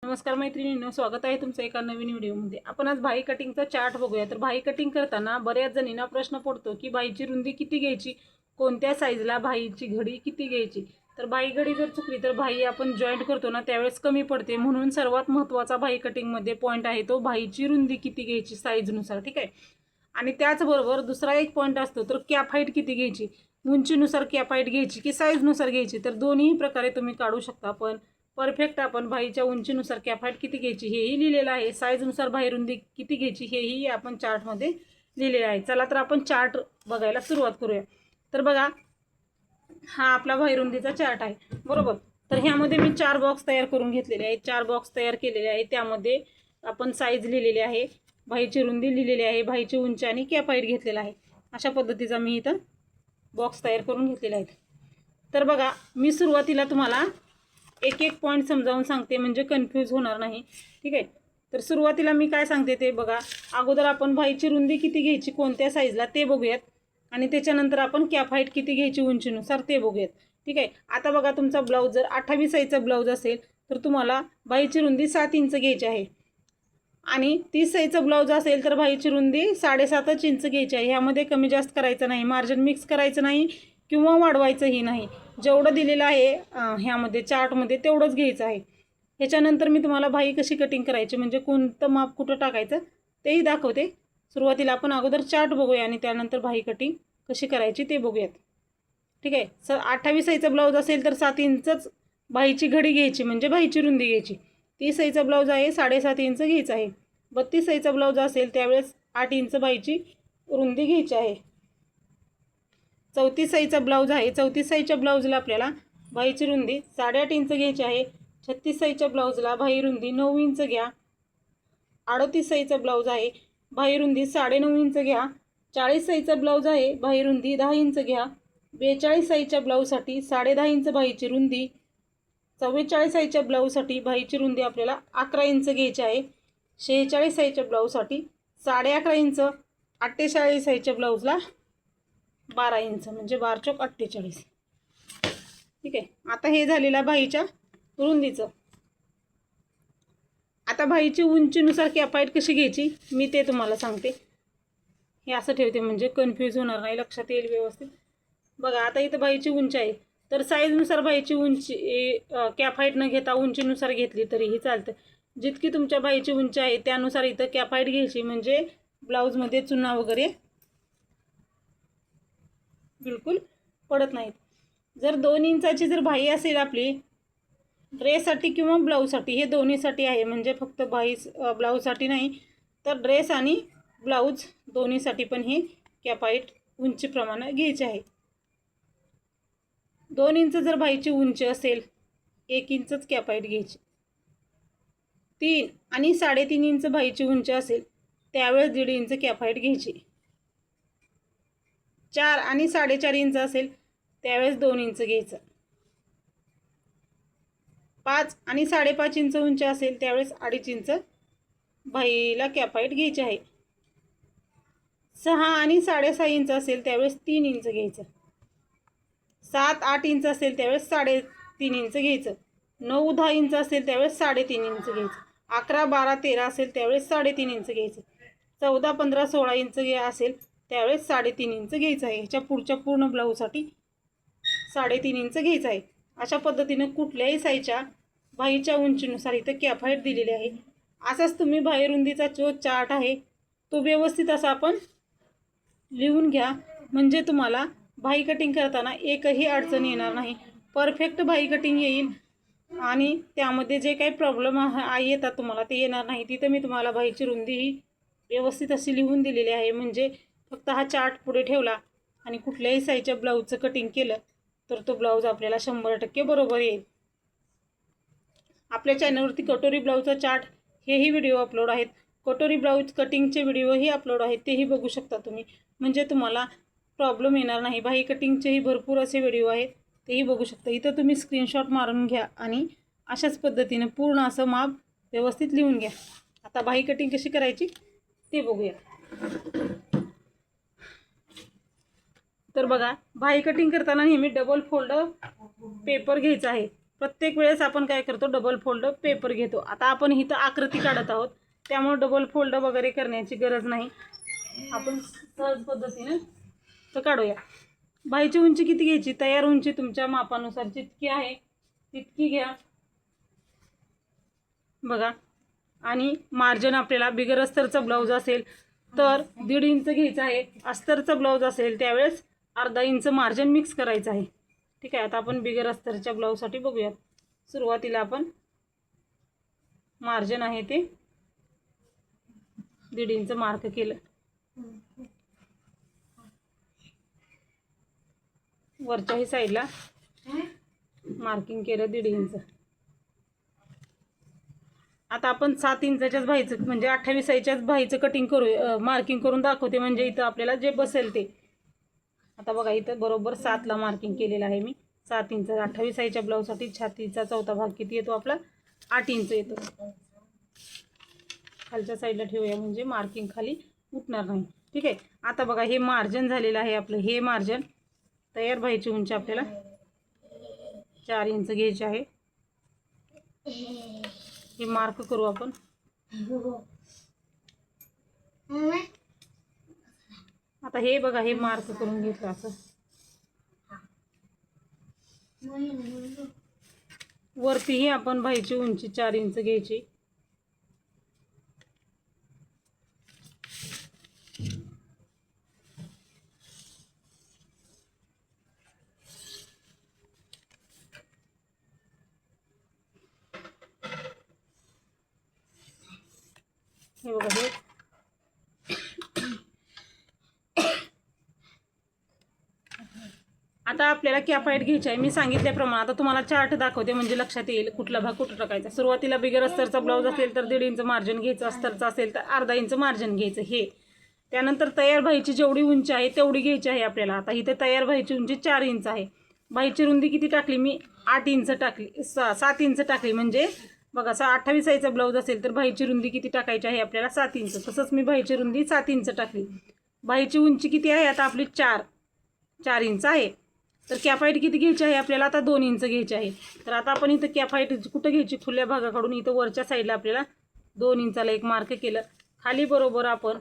नमस्कार मैत्रिणींनो, स्वागत आहे तुमचं एका नवीन व्हिडिओमध्ये। आपण आज भाई कटिंगचा चार्ट बघूया। तर भाई कटिंग करताना बऱ्याच जणींना प्रश्न पडतो की भाईची रुंदी किती घ्यायची, कोणत्या साईजला भाईची घडी किती घ्यायची। तर भाई घडी जर चुकली तर भाई आपण जॉईंट करतो ना त्यावेळेस कमी पडते। म्हणून सर्वात महत्त्वाचा भाई कटिंगमध्ये पॉईंट आहे तो भाईची रुंदी किती घ्यायची साईजनुसार, ठीक आहे। आणि त्याचबरोबर दुसरा एक पॉईंट असतो तर कॅप हाईट किती घ्यायची, उंचीनुसार कॅप हाईट घ्यायची की साईजनुसार घ्यायची। तर दोन्ही प्रकारे तुम्ही काढू शकता। पण परफेक्ट आपण भाईच्या उंचीनुसार कॅप हाईट किती घ्यायची हेही लिहिलेलं आहे, साईजनुसार भाई रुंदी किती घ्यायची हेही आपण चार्टमध्ये लिहिलेलं आहे। चला तर आपण चार्ट बघायला सुरुवात करूया। तर बघा, हा आपला भाई रुंदीचा चार्ट आहे, बरोबर। तर ह्यामध्ये मी 4 बॉक्स तयार करून घेतलेले आहेत। 4 बॉक्स तयार केलेले आहे, त्यामध्ये आपण साईज लिहिलेली आहे, भाईची रुंदी लिहिलेली आहे, भाईची उंची आणि कॅप हाईट घेतलेला आहे। अशा पद्धतीचा मी इथं बॉक्स तयार करून घेतलेला आहे। तर बघा, मी सुरुवातीला तुम्हाला एक एक पॉईंट समजावून सांगते म्हणजे कन्फ्यूज होणार नाही, ठीक आहे। तर सुरुवातीला मी काय सांगते ते बघा। अगोदर आपण भाईची रुंदी किती घ्यायची कोणत्या साईजला ते बघूयात, आणि त्याच्यानंतर आपण कॅप हाईट किती घ्यायची उंचीनुसार ते बघूयात, ठीक आहे। आता बघा, तुमचा ब्लाऊज जर 28 साईजचा ब्लाऊज असेल तर तुम्हाला भाईची रुंदी 7 इंच घ्यायची आहे, आणि 30 साईजचा ब्लाऊज असेल तर भाईची रुंदी 7.5 इंच घ्यायची आहे। ह्यामध्ये कमी जास्त करायचं नाही, मार्जिन मिक्स करायचं नाही किंवा वाढवायचंही नाही। जेवढं दिलेलं आहे ह्यामध्ये चार्टमध्ये तेवढंच घ्यायचं आहे। ह्याच्यानंतर मी तुम्हाला भाई कशी कटिंग करायची म्हणजे कोणतं माप कुठं टाकायचं तेही दाखवते। सुरुवातीला आपण अगोदर चार्ट बघूया आणि त्यानंतर भाई कटिंग कशी करायची ते बघूयात, ठीक आहे। 28 साईजचा ब्लाऊज असेल तर 7 इंचच भाईची घडी घ्यायची म्हणजे भाईची रुंदी घ्यायची। 30 साईजचा ब्लाऊज आहे 7.5 इंच घ्यायचा आहे। 32 साईजचा ब्लाऊज असेल त्यावेळेस 8 इंच भाईची रुंदी घ्यायची आहे। 34 साईजचा ब्लाऊज आहे, 34 साईजच्या ब्लाऊजला आपल्याला भाईची रुंदी 8.5 इंच घ्यायची आहे। 36 साईजच्या ब्लाऊजला भाई रुंदी 9 इंच घ्या। 38 साईजचा ब्लाऊज आहे, भाई रुंदी 9.5 इंच घ्या। 40 साईजचा ब्लाऊज आहे, भाई रुंदी 10 इंच घ्या। 42 साईजच्या ब्लाऊजसाठी 10.5 इंच भाईची रुंदी। 44 साईजच्या ब्लाऊजसाठी भाईची रुंदी आपल्याला 11 इंच घ्यायची आहे। 46 साईजच्या ब्लाऊजसाठी 11.5 इंच। 48 साईजच्या ब्लाऊजला 12 इंच म्हणजे 12 चौक 48, ठीक आहे। आता हे झालेला भाईच्या रुंदीचं। आता भाईची उंचीनुसार कॅप हाईट कशी घ्यायची मी ते तुम्हाला सांगते। हे असं ठेवते म्हणजे कन्फ्यूज होणार नाही, लक्षात येईल व्यवस्थित। बघा, आता इथं भाईची उंची आहे तर साईजनुसार भाईची उंची कॅप हाईट न घेता उंचीनुसार घेतली तरीही चालतं। जितकी तुमच्या भाईची उंची आहे त्यानुसार इथं कॅप हाईट घ्यायची म्हणजे ब्लाऊजमध्ये चुना वगैरे बिलकुल पडत नाहीत। जर 2 इंचाची जर भाई असेल आपली ड्रेससाठी किंवा ब्लाऊजसाठी, हे दोन्हीसाठी आहे म्हणजे फक्त भाई ब्लाऊजसाठी नाही तर ड्रेस आणि ब्लाऊज दोन्हीसाठी पण हे कॅप हाईट उंचीप्रमाणे घ्यायची आहे। 2 इंच जर भाईची उंची असेल 1 इंचच कॅप हाईट घ्यायची। 3 आणि 3.5 इंच भाईची उंची असेल त्यावेळेस 1.5 इंच कॅप हाईट घ्यायची। 4 आणि 4.5 इंच असेल त्यावेळेस 2 इंच घ्यायचं। 5 आणि 5.5 इंच उंची असेल त्यावेळेस 2.5 इंच भाईला कॅप हाईट घ्यायची आहे। 6 आणि 6.5 इंच असेल त्यावेळेस 3 इंच घ्यायचं। 7-8 इंच असेल त्यावेळेस 3.5 इंच घ्यायचं। 9-10 इंच असेल त्यावेळेस 3.5 इंच घ्यायचं। 11-12-13 असेल त्यावेळेस 3.5 इंच घ्यायचं। 14-15-16 इंच असेल त्यावेळेस 3.5 इंच घ्यायचं आहे। ह्याच्या पुढच्या पूर्ण ब्लाऊजसाठी 3.5 इंच घ्यायचं आहे। अशा पद्धतीने कुठल्याही साईजच्या भाईच्या उंचीनुसार इथं कॅप हाईट दिलेली आहे। असाच तुम्ही भाई रुंदीचा जो चार्ट आहे तो व्यवस्थित असा आपण लिहून घ्या म्हणजे तुम्हाला भाई कटिंग करताना एकही अडचण येणार नाही, परफेक्ट भाई कटिंग येईल आणि त्यामध्ये जे काही प्रॉब्लेम येतात तुम्हाला ते येणार नाही। तिथं मी तुम्हाला भाईची रुंदी ही व्यवस्थित अशी लिहून दिलेली आहे म्हणजे फक्त हा चार्ट पुढे ठेवला आणि कुठल्याही साईजच्या ब्लाऊजचं कटिंग केलं तर तो ब्लाऊज आपल्याला 100% बरोबर येईल। आपल्या चॅनलवरती कटोरी ब्लाऊजचा चार्ट हेही व्हिडिओ अपलोड आहेत, कटोरी ब्लाऊज कटिंगचे व्हिडिओही अपलोड आहेत, तेही बघू शकता तुम्ही म्हणजे तुम्हाला प्रॉब्लेम येणार नाही। भाई कटिंगचेही भरपूर असे व्हिडिओ आहेत, तेही बघू शकता। इथं तुम्ही स्क्रीनशॉट मारून घ्या आणि अशाच पद्धतीने पूर्ण असं माप व्यवस्थित लिहून घ्या। आता भाई कटिंग कशी करायची ते बघूया। तर बघा, भाई कटिंग करताना नेहमी डबल फोल्ड पेपर घ्यायचा आहे। प्रत्येक वेळेस आपण काय करतो, डबल फोल्ड पेपर घेतो. आता आपण इथं आकृती काढत आहोत, त्यामुळे डबल फोल्ड वगैरे करण्याची गरज नाही. आपण सहज पद्धतीने तर काढूया. बाहीची उंची किती घ्यायची, तयार उंची तुमच्या मापानुसार जितकी आहे तितकी घ्या बघा. आणि मार्जिन आपल्याला बिगर अस्तरचा ब्लाऊज असेल तर 1.5 इंच घ्यायचं आहे. अस्तरचा ब्लाऊज असेल त्यावेळेस अर्धा इंच मार्जिन मिक्स करायचं आहे. ठीक आहे. आता आपण बिगर अस्तरच्या ब्लाऊजसाठी बघूयात. सुरुवातीला आपण मार्जिन आहे ते 1.5 इंच मार्क केलं. वरच्याही साईडला मार्किंग केलं 1.5 इंच. आता आपण 7 इंचाच्याच बाहीचं म्हणजे 28 साईजच्याच बाहीचं कटिंग करू, मार्किंग करून दाखवते, म्हणजे इथं आपल्याला जे बसेल ते. आता बघा इथं बरोबर 7ला मार्किंग केलेलं आहे मी. 7 इंच 28 साईजच्या ब्लाऊजसाठी छातीचा चौथा भाग किती येतो आपला, 8 इंच येतो. खालच्या साईडला ठेवूया म्हणजे मार्किंग खाली उठणार नाही. ठीक आहे. आता बघा हे मार्जिन झालेलं आहे आपलं. हे मार्जिन तयार बाहीची उंची आपल्याला 4 इंच घ्यायची आहे. हे मार्क करू आपण. आता हे बघा हे मार्क करून घेतलं असं. वरतीही आपण बाहीची उंची 4 इंच घ्यायची. हे बघा हे आता आपल्याला कॅपाईट घ्यायची आहे. मी सांगितल्याप्रमाणे आता तुम्हाला चार्ट दाखवते म्हणजे लक्षात येईल कुठला भाग कुठं टाकायचा. सुरुवातीला बिगर अस्तरचा ब्लाऊज असेल तर 1.5 इंच मार्जिन घ्यायचं, अस्तरचा असेल तर अर्धा इंच मार्जिन घ्यायचं. हे त्यानंतर तयार बाहीची जेवढी उंची आहे तेवढी घ्यायची आहे आपल्याला. आता इथे तयार बाहीची उंची 4 इंच आहे. बाहीची रुंदी किती टाकली मी, 8 इंच टाकली, 7 इंच टाकली. म्हणजे बघा 28 साईजचा ब्लाऊज असेल तर बाहीची रुंदी किती टाकायची आहे आपल्याला, 7 इंच. तसंच मी बाहीची रुंदी 7 इंच टाकली. बाहीची उंची किती आहे आता आपली 4 इंच आहे. तर कॅपाईट किती घ्यायची आहे आपल्याला, आता 2 इंच घ्यायची आहे. तर आता आपण इथं कॅपाईट कुठं घ्यायची, खुल्या भागाकडून इथं वरच्या साईडला आपल्याला 2 इंचाला एक मार्क केलं. खाली बरोबर आपण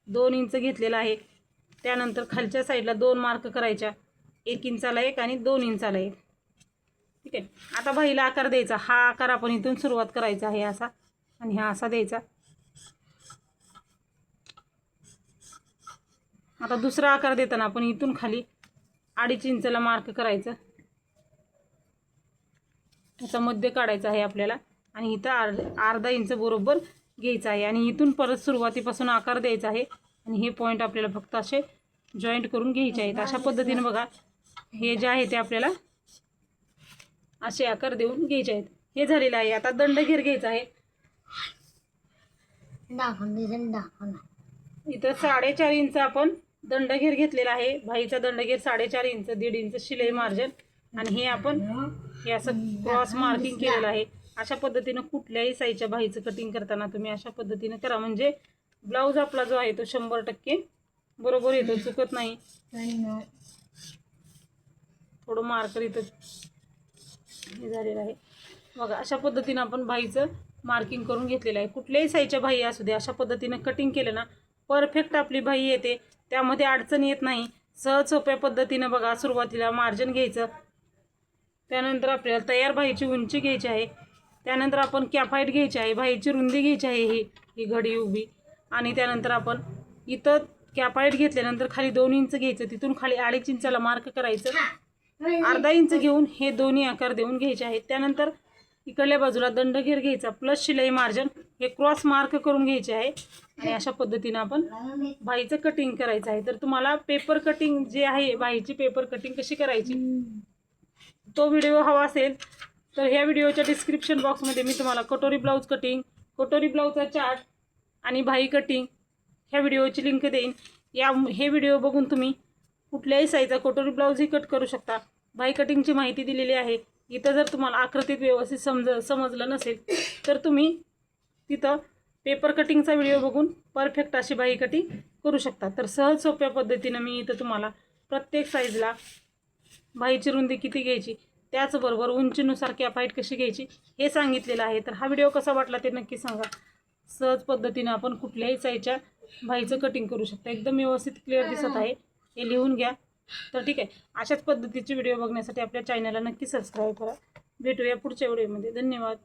2 इंच घेतलेला आहे. त्यानंतर खालच्या साईडला 2 मार्क करायच्या, 1 इंचाला एक आणि 2 इंचाला एक. ठीक आहे. आता बाहीला आकार द्यायचा. हा आकार आपण इथून सुरुवात करायचा आहे असा, आणि हा असा द्यायचा. आता दुसरा आकार देताना आपण इथून खाली 2.5 इंचला मार्क करायचं. याचा मध्य काढायचा आहे आपल्याला आणि इथं अर्धा इंच बरोबर घ्यायचा आहे. आणि इथून परत सुरुवातीपासून आकार द्यायचा आहे आणि हे पॉईंट आपल्याला फक्त असे जॉईंट करून घ्यायचे आहेत. अशा पद्धतीने बघा हे जे आहे ते आपल्याला असे आकार देऊन घ्यायचे आहेत. हे झालेलं आहे. आता दंडघेर घ्यायचा आहे. इथं 4.5 इंच आपण दंडघेर घेतलेला आहे. बाहीचा दंडघेर 4.5 इंच, 1.5 इंच शिलाई मार्जिन, आणि हे आपण हे असं क्रॉस मार्किंग केलेलं आहे. अशा पद्धतीनं कुठल्याही साईजच्या बाहीचं कटिंग करताना तुम्ही अशा पद्धतीनं करा, म्हणजे ब्लाऊज आपला जो आहे तो 100% बरोबर येतो, चुकत नाही. थोडं मार्कर इथं हे झालेलं आहे बघा. अशा पद्धतीनं आपण बाहीचं मार्किंग करून घेतलेलं आहे. कुठल्याही साईजच्या बाही असू दे अशा पद्धतीनं कटिंग केलं ना परफेक्ट आपली बाही येते, त्यामध्ये अडचण येत नाही. सहज सोप्या पद्धतीनं बघा सुरुवातीला मार्जिन घ्यायचं, त्यानंतर आपल्याला तयार बाहीची उंची घ्यायची आहे, त्यानंतर आपण कॅपाईट घ्यायची आहे, बाहीची रुंदी घ्यायची आहे ही घडी उभी, आणि त्यानंतर आपण इथं कॅपाईट घेतल्यानंतर खाली 2 इंच घ्यायचं, तिथून खाली 2.5 इंचाला मार्क करायचं, अर्धा इंच घेऊन हे दोन्ही आकार देऊन घ्यायचे आहेत. त्यानंतर इकडल्या बाजूला दंडघेर घ्यायचा प्लस शिलाई मार्जिन, हे क्रॉस मार्क करून घ्यायचे आहे आणि अशा पद्धतीनं आपण बाहीचं कटिंग करायचं आहे. तर तुम्हाला पेपर कटिंग जे आहे बाहीची पेपर कटिंग कशी करायची तो व्हिडिओ हवा असेल तर ह्या व्हिडिओच्या डिस्क्रिप्शन बॉक्समध्ये मी तुम्हाला कटोरी ब्लाऊज कटिंग, कटोरी ब्लाऊजचा चार्ट आणि बाही कटिंग ह्या व्हिडिओची लिंक देईन. हे व्हिडिओ बघून तुम्ही कुठल्याही साईजचा कटोरी ब्लाऊजही कट करू शकता. बाही कटिंगची माहिती दिलेली आहे. इथं जर तुम्हाला आकृतीत व्यवस्थित समजलं नसेल तर तुम्ही तिथं पेपर कटिंगचा व्हिडिओ बघून परफेक्ट अशी बाही कटिंग करू शकता. तर सहज सोप्या पद्धतीनं मी इथं तुम्हाला प्रत्येक साईजला भाईची रुंदी किती घ्यायची, त्याचबरोबर उंचीनुसार कॅप हाईट कशी घ्यायची हे सांगितलेलं आहे. तर हा व्हिडिओ कसा वाटला ते नक्की सांगा. सहज पद्धतीने आपण कुठल्याही साईजच्या भाईचं कटिंग करू शकता. एकदम व्यवस्थित क्लिअर दिसत आहे, हे लिहून घ्या. तर ठीक आहे, अशाच पद्धतीचे व्हिडिओ बघण्यासाठी आपल्या चॅनलला नक्की सबस्क्राईब करा. भेटूया पुढच्या व्हिडिओमध्ये. धन्यवाद.